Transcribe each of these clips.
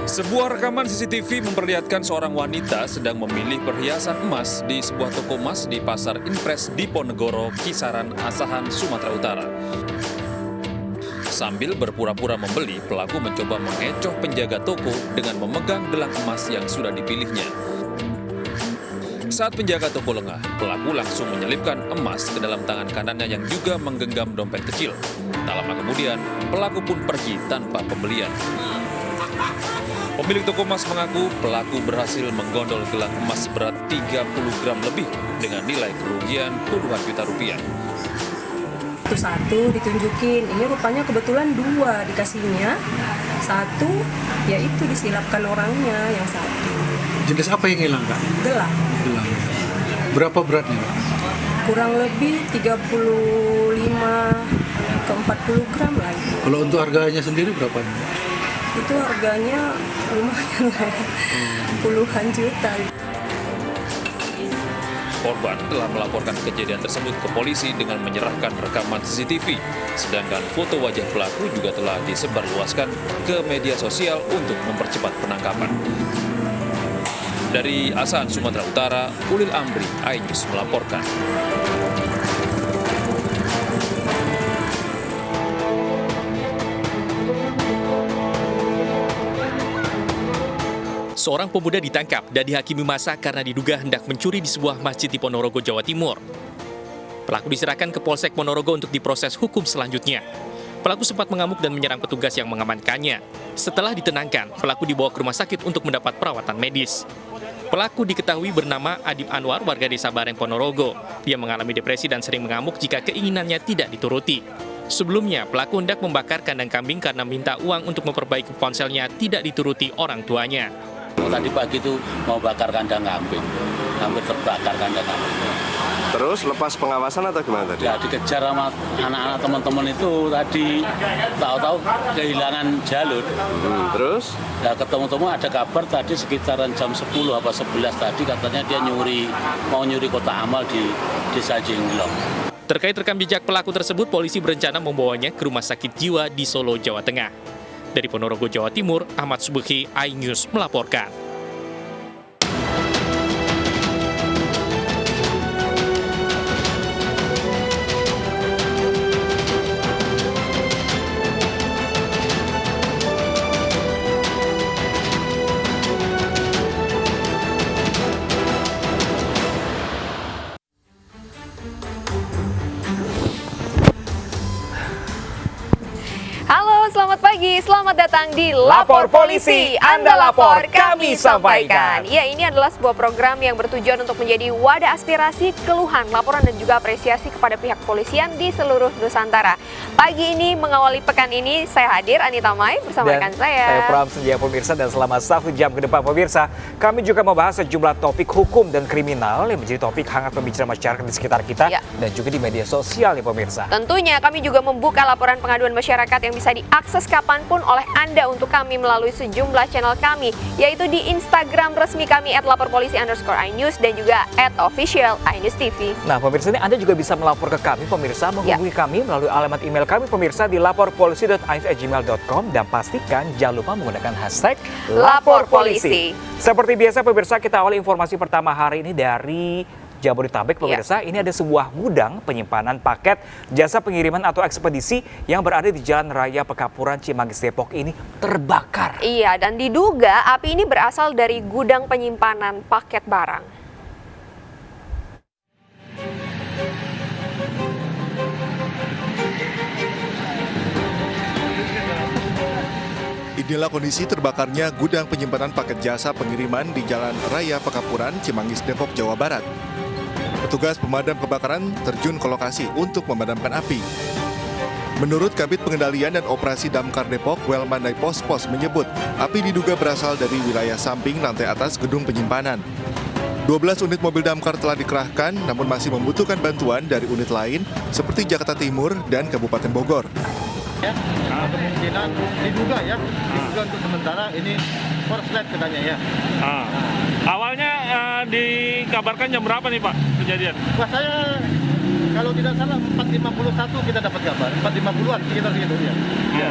Sebuah rekaman CCTV memperlihatkan seorang wanita sedang memilih perhiasan emas di sebuah toko emas di Pasar Impres Diponegoro, Kisaran, Asahan, Sumatera Utara. Sambil berpura-pura membeli, pelaku mencoba mengecoh penjaga toko dengan memegang gelang emas yang sudah dipilihnya. Saat penjaga toko lengah, pelaku langsung menyelipkan emas ke dalam tangan kanannya yang juga menggenggam dompet kecil. Tak lama kemudian, pelaku pun pergi tanpa pembelian. Pemilik toko emas mengaku pelaku berhasil menggondol gelang emas seberat 30 gram lebih dengan nilai kerugian puluhan juta rupiah. Satu ditunjukin, ini rupanya kebetulan dua dikasihnya. Satu, yaitu disilapkan orangnya yang satu. Jenis apa yang hilang, Kak? Gelang. Gelang. Berapa beratnya, Kak? Kurang lebih 35 ke 40 gram lah itu. Kalau untuk harganya sendiri berapa? Itu harganya lumayan lah, puluhan juta. Korban telah melaporkan kejadian tersebut ke polisi dengan menyerahkan rekaman CCTV. Sedangkan foto wajah pelaku juga telah disebarluaskan ke media sosial untuk mempercepat penangkapan. Dari Asahan, Sumatera Utara, Ulil Amri, iNews melaporkan. Seorang pemuda ditangkap dan dihakimi massa karena diduga hendak mencuri di sebuah masjid di Ponorogo, Jawa Timur. Pelaku diserahkan ke Polsek Ponorogo untuk diproses hukum selanjutnya. Pelaku sempat mengamuk dan menyerang petugas yang mengamankannya. Setelah ditenangkan, pelaku dibawa ke rumah sakit untuk mendapat perawatan medis. Pelaku diketahui bernama Adib Anwar, warga desa Bareng, Ponorogo. Dia mengalami depresi dan sering mengamuk jika keinginannya tidak dituruti. Sebelumnya, pelaku hendak membakar kandang kambing karena minta uang untuk memperbaiki ponselnya tidak dituruti orang tuanya. Tadi pagi itu mau bakar kandang kambing, hampir terbakar kandang kambing. Terus lepas pengawasan atau gimana tadi? Ya dikejar sama anak-anak teman-teman itu tadi tahu-tahu kehilangan jalur. Terus? Ya ketemu-temu ada kabar tadi sekitaran jam 10 apa 11 tadi katanya dia mau nyuri kotak amal di Desa Jenglong. Terkait rekam jejak pelaku tersebut, polisi berencana membawanya ke Rumah Sakit Jiwa di Solo, Jawa Tengah. Dari Ponorogo, Jawa Timur, Ahmad Subuhi, iNews melaporkan. Halo, selamat pagi. Selamat datang di Lapor Polisi. Anda lapor, kami sampaikan. Ya, ini adalah sebuah program yang bertujuan untuk menjadi wadah aspirasi, keluhan, laporan, dan juga apresiasi kepada pihak kepolisian di seluruh Nusantara. Pagi ini, mengawali pekan ini, saya hadir, Anita Mai, bersama rekan saya. Saya Pram Senja, pemirsa, dan selama 1 jam ke depan, pemirsa, kami juga membahas sejumlah topik hukum dan kriminal yang menjadi topik hangat pembicaraan masyarakat di sekitar kita, dan juga di media sosial, ya pemirsa. Tentunya, kami juga membuka laporan pengaduan masyarakat yang bisa diakses kapanpun oleh Anda untuk kami melalui sejumlah channel kami, yaitu di Instagram resmi kami @laporpolisi_inews dan juga @official iNews TV. Nah, pemirsa, ini Anda juga bisa melapor ke kami, pemirsa, menghubungi kami melalui alamat email kami, pemirsa, di laporpolisi.inews@gmail.com, dan pastikan jangan lupa menggunakan hashtag Lapor Polisi. Seperti biasa, pemirsa, kita awali informasi pertama hari ini dari Jabodetabek, pemirsa. Ini ada sebuah gudang penyimpanan paket jasa pengiriman atau ekspedisi yang berada di Jalan Raya Pekapuran, Cimanggis, Depok ini terbakar. Iya, dan diduga api ini berasal dari gudang penyimpanan paket barang. Inilah kondisi terbakarnya gudang penyimpanan paket jasa pengiriman di Jalan Raya Pekapuran, Cimanggis, Depok, Jawa Barat. Petugas pemadam kebakaran terjun ke lokasi untuk memadamkan api. Menurut Kabid Pengendalian dan Operasi Damkar Depok, Welmandai Pos menyebut api diduga berasal dari wilayah samping lantai atas gedung penyimpanan. 12 unit mobil damkar telah dikerahkan, namun masih membutuhkan bantuan dari unit lain seperti Jakarta Timur dan Kabupaten Bogor. Ya, kemungkinan diduga untuk sementara ini korslet katanya ya. Awalnya dikabarkan jam berapa nih Pak kejadian? Wah, saya Kalau tidak salah 451 kita dapat kabar, 450-an sekitar segitu ya. Ya.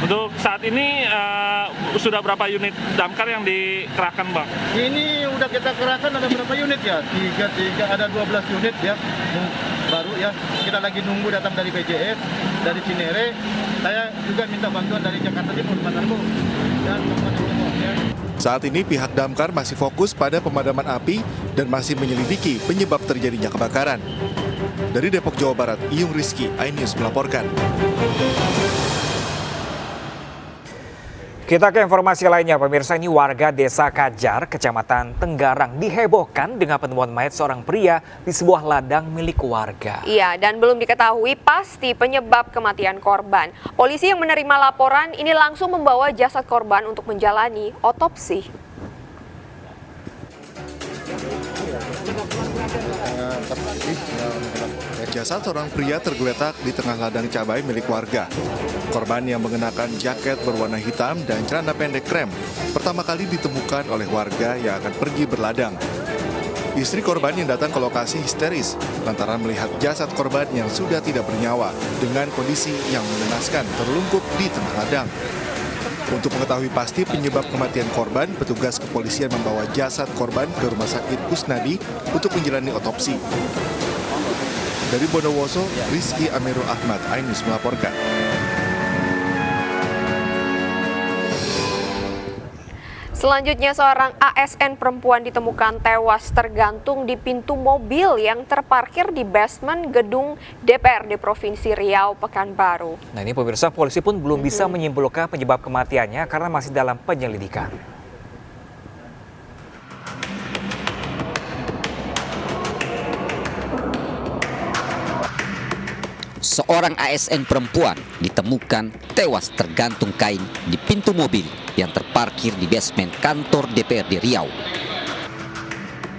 Untuk saat ini sudah berapa unit damkar yang dikerahkan, Bang? Ini udah kita kerahkan ada berapa unit ya? 3 ada 12 unit ya. Baru ya. Kita lagi nunggu datang dari BJS, dari Cinere. Saya juga minta bantuan dari Jakarta Timur, Bantarbu dan Kabupaten Depok ya. Saat ini pihak damkar masih fokus pada pemadaman api dan masih menyelidiki penyebab terjadinya kebakaran. Dari Depok, Jawa Barat, Iyung Rizky, iNews melaporkan. Kita ke informasi lainnya, pemirsa. Ini warga Desa Kajar, Kecamatan Tenggarang dihebohkan dengan penemuan mayat seorang pria di sebuah ladang milik warga. Iya, dan belum diketahui pasti penyebab kematian korban. Polisi yang menerima laporan ini langsung membawa jasad korban untuk menjalani otopsi. Jasad seorang pria tergeletak di tengah ladang cabai milik warga. Korban yang mengenakan jaket berwarna hitam dan celana pendek krem pertama kali ditemukan oleh warga yang akan pergi berladang. Istri korban yang datang ke lokasi histeris lantaran melihat jasad korban yang sudah tidak bernyawa dengan kondisi yang mengenaskan terlungkup di tengah ladang. Untuk mengetahui pasti penyebab kematian korban, petugas kepolisian membawa jasad korban ke Rumah Sakit Kusnadi untuk menjalani otopsi. Dari Bondowoso, Rizky Amirul Ahmad, iNews melaporkan. Selanjutnya, seorang ASN perempuan ditemukan tewas tergantung di pintu mobil yang terparkir di basement gedung DPRD Provinsi Riau, Pekanbaru. Nah, ini pemirsa, polisi pun belum bisa menyimpulkan penyebab kematiannya karena masih dalam penyelidikan. Seorang ASN perempuan ditemukan tewas tergantung kain di pintu mobil yang terparkir di basement kantor DPRD Riau.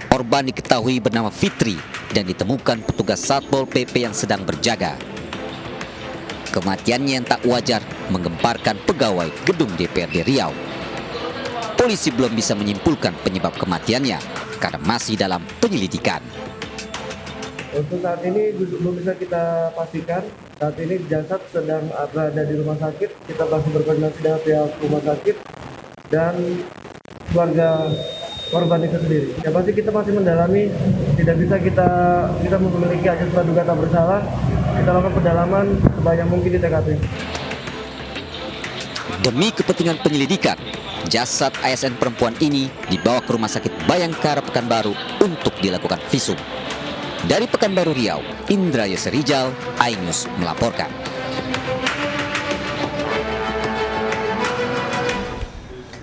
Korban diketahui bernama Fitri dan ditemukan petugas Satpol PP yang sedang berjaga. Kematiannya yang tak wajar menggemparkan pegawai gedung DPRD Riau. Polisi belum bisa menyimpulkan penyebab kematiannya karena masih dalam penyelidikan. Untuk saat ini belum bisa kita pastikan. Saat ini jasad sedang berada di rumah sakit. Kita masih berkoordinasi dengan pihak rumah sakit dan keluarga korban itu sendiri. Ya pasti kita masih mendalami. Tidak bisa kita memiliki ajas praduga tak bersalah. Kita lakukan pendalaman sebanyak mungkin di TKP. Demi kepentingan penyelidikan, jasad ASN perempuan ini dibawa ke Rumah Sakit Bayangkara Pekanbaru untuk dilakukan visum. Dari Pekanbaru Riau, Indra Yosrijal, iNews melaporkan.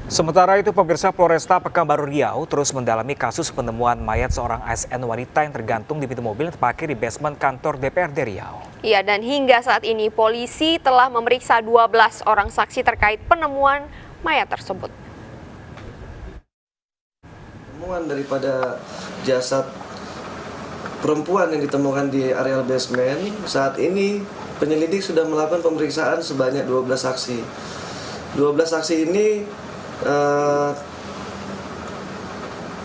Sementara itu, pemirsa, Polresta Pekanbaru Riau terus mendalami kasus penemuan mayat seorang ASN wanita yang tergantung di pintu mobil yang terparkir di basement kantor DPRD Riau. Iya, dan hingga saat ini polisi telah memeriksa 12 orang saksi terkait penemuan mayat tersebut. Penemuan daripada jasad perempuan yang ditemukan di areal basement, saat ini penyelidik sudah melakukan pemeriksaan sebanyak 12 saksi. 12 saksi ini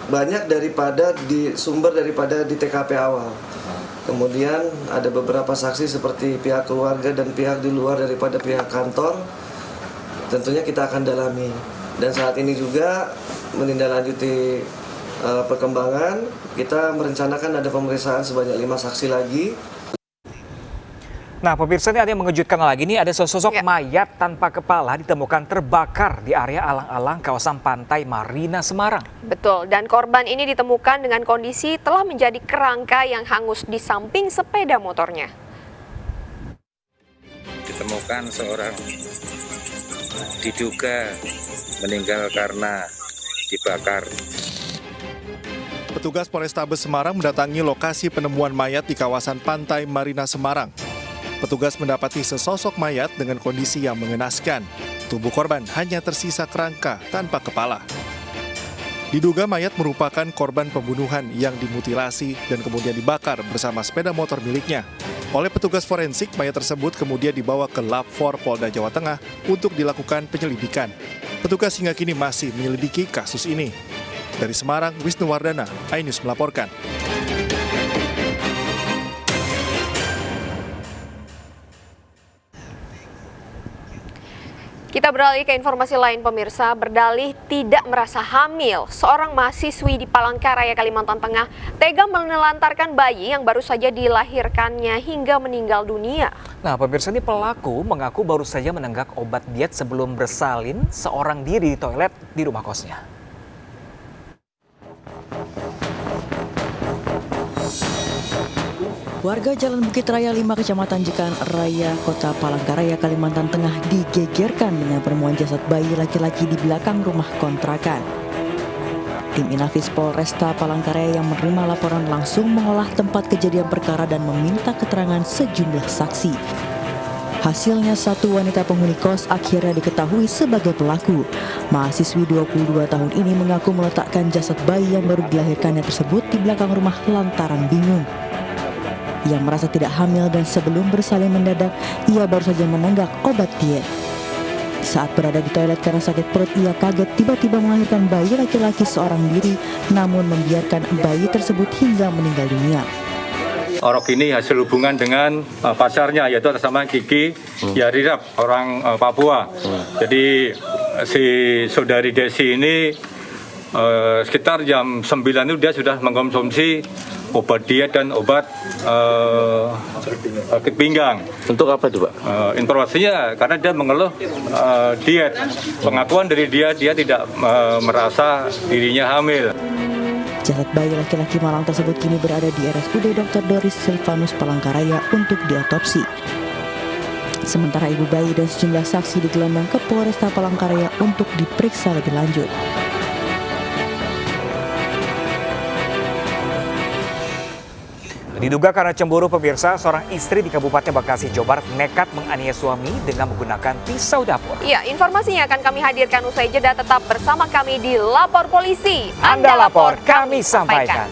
banyak daripada sumber daripada di TKP awal. Kemudian ada beberapa saksi seperti pihak keluarga dan pihak di luar daripada pihak kantor. Tentunya kita akan dalami. Dan saat ini juga menindaklanjuti perkembangan, kita merencanakan ada pemeriksaan sebanyak 5 saksi lagi. Nah, pemirsa, ini ada yang mengejutkan lagi. Ini ada sosok mayat tanpa kepala ditemukan terbakar di area alang-alang kawasan pantai Marina, Semarang. Betul, dan korban ini ditemukan dengan kondisi telah menjadi kerangka yang hangus di samping sepeda motornya. Ditemukan seorang diduga meninggal karena dibakar. Petugas Polrestabes Semarang mendatangi lokasi penemuan mayat di kawasan pantai Marina, Semarang. Petugas mendapati sesosok mayat dengan kondisi yang mengenaskan. Tubuh korban hanya tersisa kerangka tanpa kepala. Diduga mayat merupakan korban pembunuhan yang dimutilasi dan kemudian dibakar bersama sepeda motor miliknya. Oleh petugas forensik, mayat tersebut kemudian dibawa ke Lab 4 Polda Jawa Tengah untuk dilakukan penyelidikan. Petugas hingga kini masih menyelidiki kasus ini. Dari Semarang, Wisnu Wardana, iNews melaporkan. Kita beralih ke informasi lain pemirsa, berdalih tidak merasa hamil. Seorang mahasiswi di Palangkaraya, Kalimantan Tengah tega menelantarkan bayi yang baru saja dilahirkannya hingga meninggal dunia. Nah pemirsa, ini pelaku mengaku baru saja menenggak obat diet sebelum bersalin seorang diri di toilet di rumah kosnya. Warga Jalan Bukit Raya 5 Kecamatan Jekan Raya, Kota Palangkaraya, Kalimantan Tengah digegerkan dengan penemuan jasad bayi laki-laki di belakang rumah kontrakan. Tim Inafis Polresta Palangkaraya yang menerima laporan langsung mengolah tempat kejadian perkara dan meminta keterangan sejumlah saksi. Hasilnya satu wanita penghuni kos akhirnya diketahui sebagai pelaku. Mahasiswi 22 tahun ini mengaku meletakkan jasad bayi yang baru dilahirkannya tersebut di belakang rumah lantaran bingung. Ia merasa tidak hamil dan sebelum bersalin mendadak, ia baru saja menenggak obat diet. Saat berada di toilet karena sakit perut, ia kaget tiba-tiba melahirkan bayi laki-laki seorang diri, namun membiarkan bayi tersebut hingga meninggal dunia. Orok ini hasil hubungan dengan pacarnya, yaitu atas nama Kiki Yarirap, orang Papua. Jadi si saudari Desi ini sekitar jam 9 itu dia sudah mengkonsumsi obat diet dan obat sakit pinggang. Untuk apa itu, Pak? Informasinya karena dia mengeluh diet. Pengakuan dari dia tidak merasa dirinya hamil. Jasad bayi laki-laki malang tersebut kini berada di RSUD Dr. Doris Silvanus Palangkaraya untuk diotopsi. Sementara ibu bayi dan sejumlah saksi digelandang ke Polresta Palangkaraya untuk diperiksa lebih lanjut. Diduga karena cemburu pemirsa, seorang istri di Kabupaten Bekasi, Jawa Barat nekat menganiaya suami dengan menggunakan pisau dapur. Ya, informasinya akan kami hadirkan usai jeda. Tetap bersama kami di Lapor Polisi. Anda lapor, kami sampaikan.